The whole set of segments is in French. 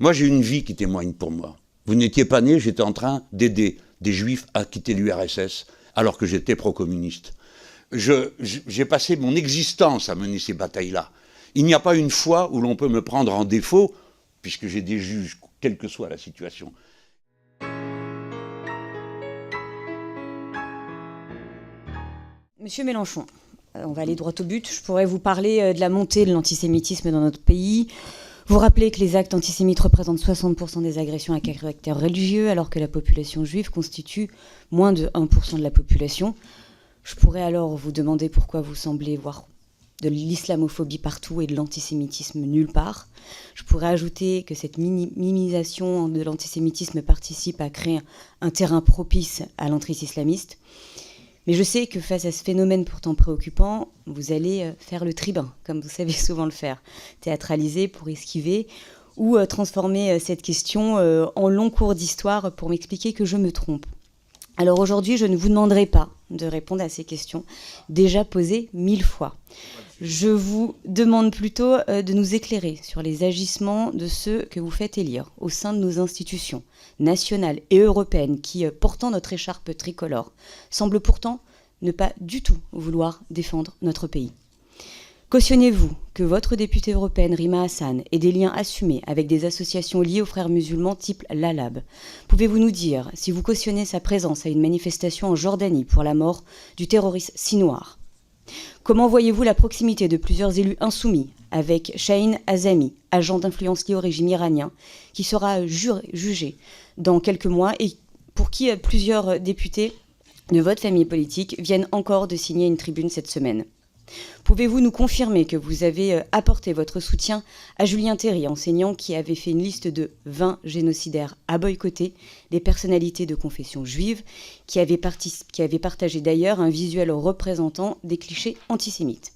Moi, j'ai une vie qui témoigne pour moi. Vous n'étiez pas né, j'étais en train d'aider des juifs à quitter l'URSS alors que j'étais pro-communiste. J'ai passé mon existence à mener ces batailles-là. Il n'y a pas une fois où l'on peut me prendre en défaut, puisque j'ai des juges, quelle que soit la situation. Monsieur Mélenchon, on va aller droit au but. Je pourrais vous parler de la montée de l'antisémitisme dans notre pays. Vous rappelez que les actes antisémites représentent 60% des agressions à caractère religieux, alors que la population juive constitue moins de 1% de la population. Je pourrais alors vous demander pourquoi vous semblez voir de l'islamophobie partout et de l'antisémitisme nulle part. Je pourrais ajouter que cette minimisation de l'antisémitisme participe à créer un terrain propice à l'entrisme islamiste. Mais je sais que face à ce phénomène pourtant préoccupant, vous allez faire le tribun, comme vous savez souvent le faire, théâtraliser pour esquiver ou transformer cette question en long cours d'histoire pour m'expliquer que je me trompe. Alors aujourd'hui, je ne vous demanderai pas de répondre à ces questions déjà posées 1000 fois. Je vous demande plutôt de nous éclairer sur les agissements de ceux que vous faites élire au sein de nos institutions nationales et européennes qui, portant notre écharpe tricolore, semblent pourtant ne pas du tout vouloir défendre notre pays. Cautionnez-vous que votre députée européenne Rima Hassan ait des liens assumés avec des associations liées aux frères musulmans type l'Alab? Pouvez-vous nous dire si vous cautionnez sa présence à une manifestation en Jordanie pour la mort du terroriste Sinouar? Comment voyez-vous la proximité de plusieurs élus insoumis avec Shaheen Azami, agent d'influence lié au régime iranien, qui sera jugé dans quelques mois et pour qui plusieurs députés de votre famille politique viennent encore de signer une tribune cette semaine? Pouvez-vous nous confirmer que vous avez apporté votre soutien à Julien Terry, enseignant qui avait fait une liste de 20 génocidaires à boycotter, des personnalités de confession juive, qui avait partagé d'ailleurs un visuel représentant des clichés antisémites?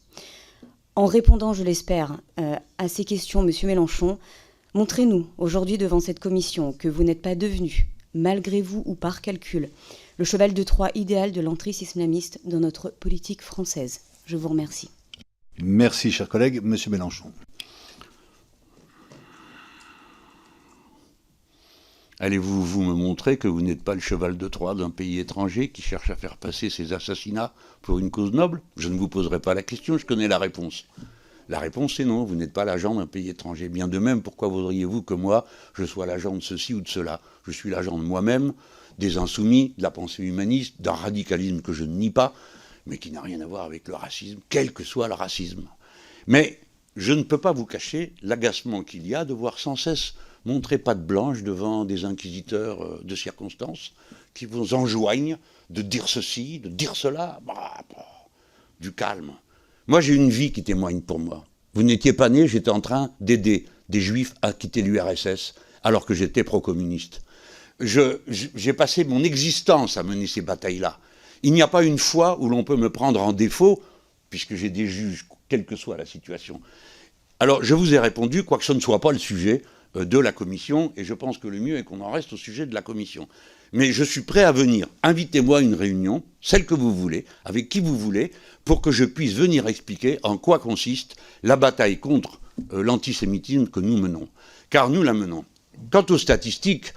En répondant, je l'espère, à ces questions, Monsieur Mélenchon, montrez-nous aujourd'hui devant cette commission que vous n'êtes pas devenu, malgré vous ou par calcul, le cheval de Troie idéal de l'entrisme islamiste dans notre politique française. Je vous remercie. Merci, cher collègue. Monsieur Mélenchon. Allez-vous vous me montrer que vous n'êtes pas le cheval de Troie d'un pays étranger qui cherche à faire passer ses assassinats pour une cause noble? Je ne vous poserai pas la question, je connais la réponse. La réponse est non, vous n'êtes pas l'agent d'un pays étranger. Bien de même, pourquoi voudriez-vous que moi, je sois l'agent de ceci ou de cela? Je suis l'agent de moi-même, des insoumis, de la pensée humaniste, d'un radicalisme que je ne nie pas, mais qui n'a rien à voir avec le racisme, quel que soit le racisme. Mais je ne peux pas vous cacher l'agacement qu'il y a de voir sans cesse montrer patte blanche devant des inquisiteurs de circonstance qui vous enjoignent de dire ceci, de dire cela. Du calme. Moi, j'ai une vie qui témoigne pour moi. Vous n'étiez pas né, j'étais en train d'aider des juifs à quitter l'URSS alors que j'étais pro-communiste. J'ai passé mon existence à mener ces batailles-là. Il n'y a pas une fois où l'on peut me prendre en défaut, puisque j'ai des juges, quelle que soit la situation. Alors, je vous ai répondu, quoique ce ne soit pas le sujet de la commission, et je pense que le mieux est qu'on en reste au sujet de la commission. Mais je suis prêt à venir. Invitez-moi à une réunion, celle que vous voulez, avec qui vous voulez, pour que je puisse venir expliquer en quoi consiste la bataille contre l'antisémitisme que nous menons. Car nous la menons. Quant aux statistiques,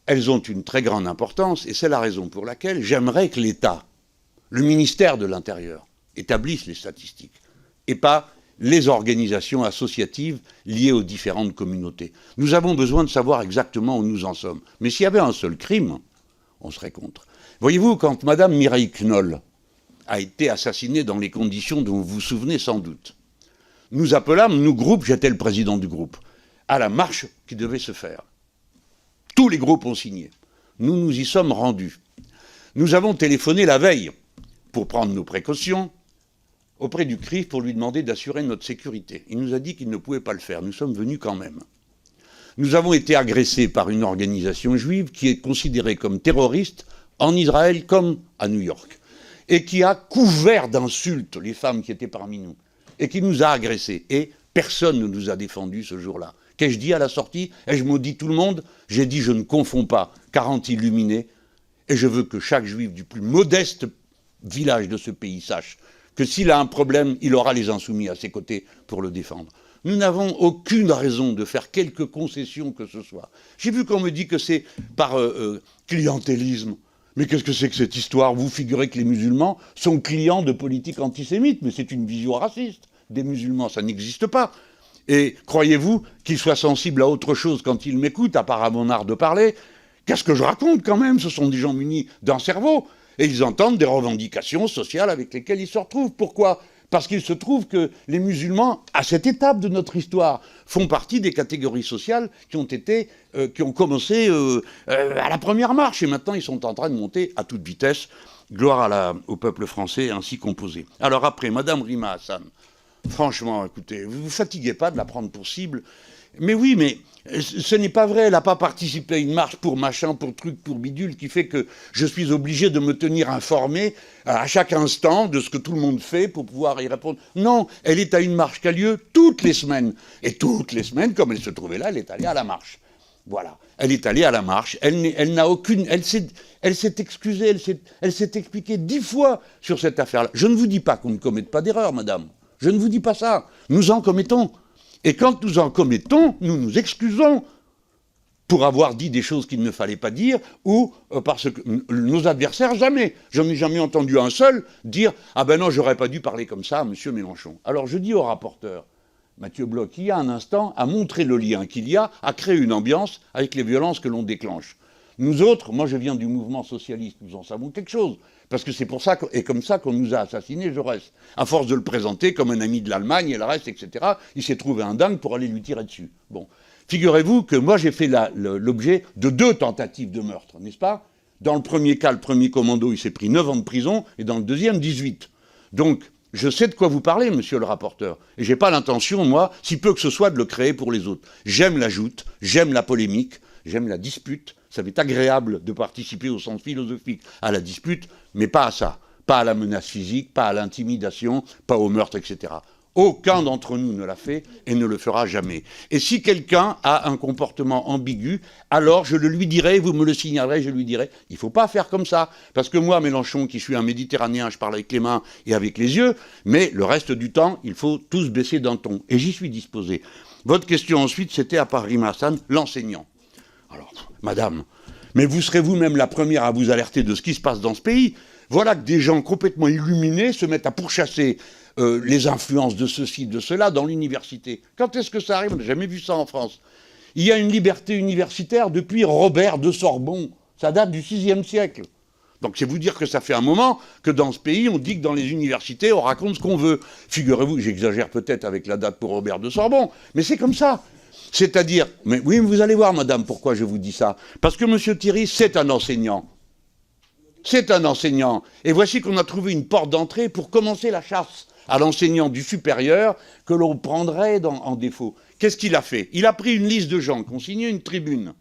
elles ont une très grande importance, et c'est la raison pour laquelle j'aimerais que l'État, le ministère de l'Intérieur, établisse les statistiques, et pas les organisations associatives liées aux différentes communautés. Nous avons besoin de savoir exactement où nous en sommes. Mais s'il y avait un seul crime, on serait contre. Voyez-vous, quand Mme Mireille Knoll a été assassinée dans les conditions dont vous vous souvenez sans doute, nous appelâmes, nous groupes, j'étais le président du groupe, à la marche qui devait se faire. Tous les groupes ont signé. Nous nous y sommes rendus. Nous avons téléphoné la veille pour prendre nos précautions auprès du CRIF pour lui demander d'assurer notre sécurité. Il nous a dit qu'il ne pouvait pas le faire. Nous sommes venus quand même. Nous avons été agressés par une organisation juive qui est considérée comme terroriste en Israël comme à New York et qui a couvert d'insultes les femmes qui étaient parmi nous et qui nous a agressés. Et personne ne nous a défendus ce jour-là. Qu'ai-je dit à la sortie? Ai-je maudit tout le monde? J'ai dit je ne confonds pas 40 illuminés et je veux que chaque juif du plus modeste village de ce pays sache que s'il a un problème, il aura les insoumis à ses côtés pour le défendre. Nous n'avons aucune raison de faire quelque concession que ce soit. J'ai vu qu'on me dit que c'est par clientélisme. Mais qu'est-ce que c'est que cette histoire? Vous figurez que les musulmans sont clients de politique antisémite, mais c'est une vision raciste des musulmans, ça n'existe pas. Et croyez-vous qu'ils soient sensibles à autre chose quand ils m'écoutent, à part à mon art de parler? Qu'est-ce que je raconte quand même? Ce sont des gens munis d'un cerveau, et ils entendent des revendications sociales avec lesquelles ils se retrouvent. Pourquoi? Parce qu'il se trouve que les musulmans, à cette étape de notre histoire, font partie des catégories sociales qui ont commencé à la première marche. Et maintenant, ils sont en train de monter à toute vitesse. Gloire au peuple français ainsi composé. Alors après, Madame Rima Hassan, franchement, écoutez, vous ne vous fatiguez pas de la prendre pour cible. Mais oui, mais ce n'est pas vrai, elle n'a pas participé à une marche pour machin, pour truc, pour bidule, qui fait que je suis obligé de me tenir informé à chaque instant de ce que tout le monde fait pour pouvoir y répondre. Non, elle est à une marche qui a lieu toutes les semaines. Et toutes les semaines, comme elle se trouvait là, elle est allée à la marche. Voilà, elle est allée à la marche, elle n'a aucune... Elle s'est excusée, elle s'est expliquée 10 fois sur cette affaire-là. Je ne vous dis pas qu'on ne commette pas d'erreur, madame. Je ne vous dis pas ça. Nous en commettons. Et quand nous en commettons, nous nous excusons pour avoir dit des choses qu'il ne fallait pas dire, ou parce que nos adversaires, jamais. J'en ai jamais entendu un seul dire « Ah ben non, j'aurais pas dû parler comme ça à M. Mélenchon ». Alors je dis au rapporteur, Mathieu Bloch, il y a un instant, à montrer le lien qu'il y a, à créer une ambiance avec les violences que l'on déclenche. Nous autres, moi je viens du mouvement socialiste, nous en savons quelque chose. Parce que c'est pour ça, et comme ça qu'on nous a assassinés, Jaurès. À force de le présenter comme un ami de l'Allemagne et le reste, etc., il s'est trouvé un dingue pour aller lui tirer dessus. Bon. Figurez-vous que moi j'ai fait l'objet de 2 tentatives de meurtre, n'est-ce pas? Dans le premier cas, le premier commando, il s'est pris 9 ans de prison, et dans le deuxième, 18. Donc, je sais de quoi vous parlez, monsieur le rapporteur. Et j'ai pas l'intention, moi, si peu que ce soit, de le créer pour les autres. J'aime la joute, j'aime la polémique, j'aime la dispute. Ça m'est agréable de participer au sens philosophique à la dispute, mais pas à ça. Pas à la menace physique, pas à l'intimidation, pas au meurtre, etc. Aucun d'entre nous ne l'a fait et ne le fera jamais. Et si quelqu'un a un comportement ambigu, alors je le lui dirai, vous me le signalerez, je lui dirai, il ne faut pas faire comme ça. Parce que moi, Mélenchon, qui suis un Méditerranéen, je parle avec les mains et avec les yeux, mais le reste du temps, il faut tous baisser d'un ton. Et j'y suis disposé. Votre question ensuite, c'était à part Rima Hassan, l'enseignant. Alors, madame, mais vous serez vous-même la première à vous alerter de ce qui se passe dans ce pays. Voilà que des gens complètement illuminés se mettent à pourchasser les influences de ceci, de cela dans l'université. Quand est-ce que ça arrive? On n'a jamais vu ça en France. Il y a une liberté universitaire depuis Robert de Sorbonne. Ça date du VIe siècle. Donc c'est vous dire que ça fait un moment que dans ce pays, on dit que dans les universités, on raconte ce qu'on veut. Figurez-vous, j'exagère peut-être avec la date pour Robert de Sorbonne, mais c'est comme ça. C'est-à-dire, mais oui, vous allez voir, madame, pourquoi je vous dis ça. Parce que M. Thierry, c'est un enseignant. C'est un enseignant. Et voici qu'on a trouvé une porte d'entrée pour commencer la chasse à l'enseignant du supérieur que l'on prendrait en défaut. Qu'est-ce qu'il a fait? Il a pris une liste de gens qui ont signé une tribune.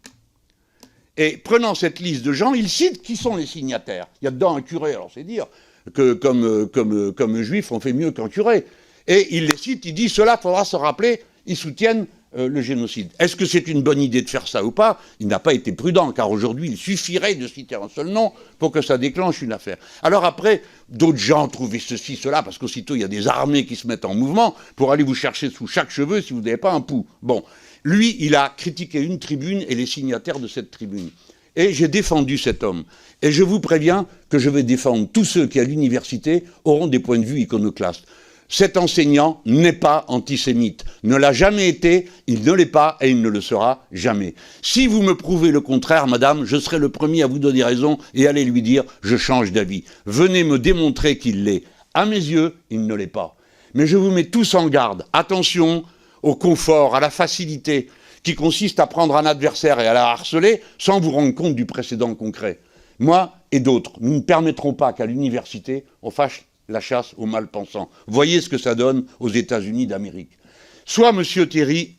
Et prenant cette liste de gens, il cite qui sont les signataires. Il y a dedans un curé, alors c'est dire que comme juif, on fait mieux qu'un curé. Et il les cite, il dit, cela, il faudra se rappeler, ils soutiennent le génocide. Est-ce que c'est une bonne idée de faire ça ou pas? Il n'a pas été prudent, car aujourd'hui, il suffirait de citer un seul nom pour que ça déclenche une affaire. Alors après, d'autres gens trouvaient ceci, cela, parce qu'aussitôt, il y a des armées qui se mettent en mouvement pour aller vous chercher sous chaque cheveu si vous n'avez pas un pouls. Bon, lui, il a critiqué une tribune et les signataires de cette tribune. Et j'ai défendu cet homme. Et je vous préviens que je vais défendre tous ceux qui, à l'université, auront des points de vue iconoclastes. Cet enseignant n'est pas antisémite, ne l'a jamais été, il ne l'est pas et il ne le sera jamais. Si vous me prouvez le contraire, madame, je serai le premier à vous donner raison et aller lui dire « je change d'avis ». Venez me démontrer qu'il l'est. À mes yeux, il ne l'est pas. Mais je vous mets tous en garde. Attention au confort, à la facilité qui consiste à prendre un adversaire et à la harceler sans vous rendre compte du précédent concret. Moi et d'autres, nous ne permettrons pas qu'à l'université, on fasse la chasse aux mal-pensants. Voyez ce que ça donne aux États-Unis d'Amérique. Soit M. Thierry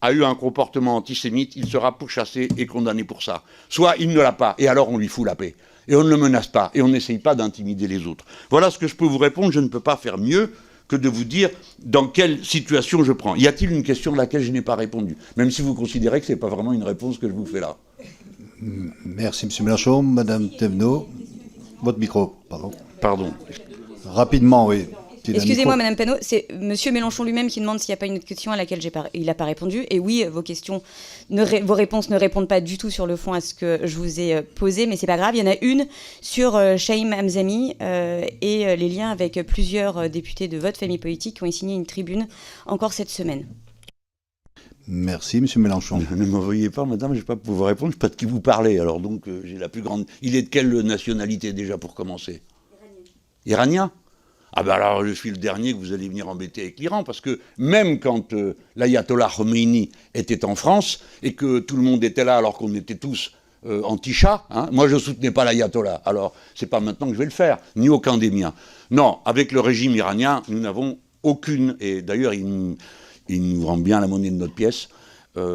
a eu un comportement antisémite, il sera pourchassé et condamné pour ça. Soit il ne l'a pas, et alors on lui fout la paix. Et on ne le menace pas, et on n'essaye pas d'intimider les autres. Voilà ce que je peux vous répondre, je ne peux pas faire mieux que de vous dire dans quelle situation je prends. Y a-t-il une question à laquelle je n'ai pas répondu? Même si vous considérez que ce n'est pas vraiment une réponse que je vous fais là. Merci, M. Mélenchon. Madame Thévenot, votre micro, pardon. Pardon. Rapidement, oui. Excusez-moi, Madame Panot, c'est Monsieur Mélenchon lui-même qui demande s'il n'y a pas une autre question à laquelle il n'a pas répondu. Et oui, vos réponses ne répondent pas du tout sur le fond à ce que je vous ai posé, mais c'est pas grave. Il y en a une sur Chaim Hamzami et les liens avec plusieurs députés de votre famille politique qui ont signé une tribune encore cette semaine. Merci, Monsieur Mélenchon. Ne m'envoyez pas, madame, je ne vais pas pouvoir répondre, je ne sais pas de qui vous parlez. Alors donc, j'ai la plus grande... Il est de quelle nationalité déjà pour commencer? Iranien. Ah ben alors, je suis le dernier que vous allez venir embêter avec l'Iran, parce que même quand l'ayatollah Khomeini était en France, et que tout le monde était là alors qu'on était tous anti-Shah, hein, moi je ne soutenais pas l'ayatollah, alors c'est pas maintenant que je vais le faire, ni aucun des miens. Non, avec le régime iranien, nous n'avons aucune, et d'ailleurs il nous rend bien la monnaie de notre pièce,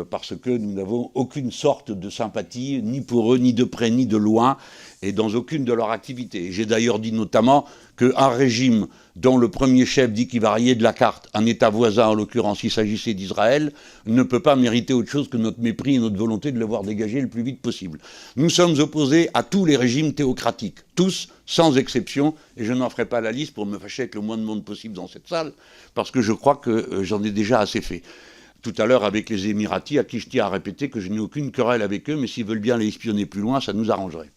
parce que nous n'avons aucune sorte de sympathie, ni pour eux, ni de près, ni de loin, et dans aucune de leurs activités. J'ai d'ailleurs dit notamment qu'un régime dont le premier chef dit qu'il va rayer de la carte un État voisin, en l'occurrence il s'agissait d'Israël, ne peut pas mériter autre chose que notre mépris et notre volonté de le voir dégager le plus vite possible. Nous sommes opposés à tous les régimes théocratiques, tous, sans exception, et je n'en ferai pas la liste pour me fâcher avec le moins de monde possible dans cette salle, parce que je crois que j'en ai déjà assez fait. Tout à l'heure avec les Émiratis, à qui je tiens à répéter que je n'ai aucune querelle avec eux, mais s'ils veulent bien les espionner plus loin, ça nous arrangerait.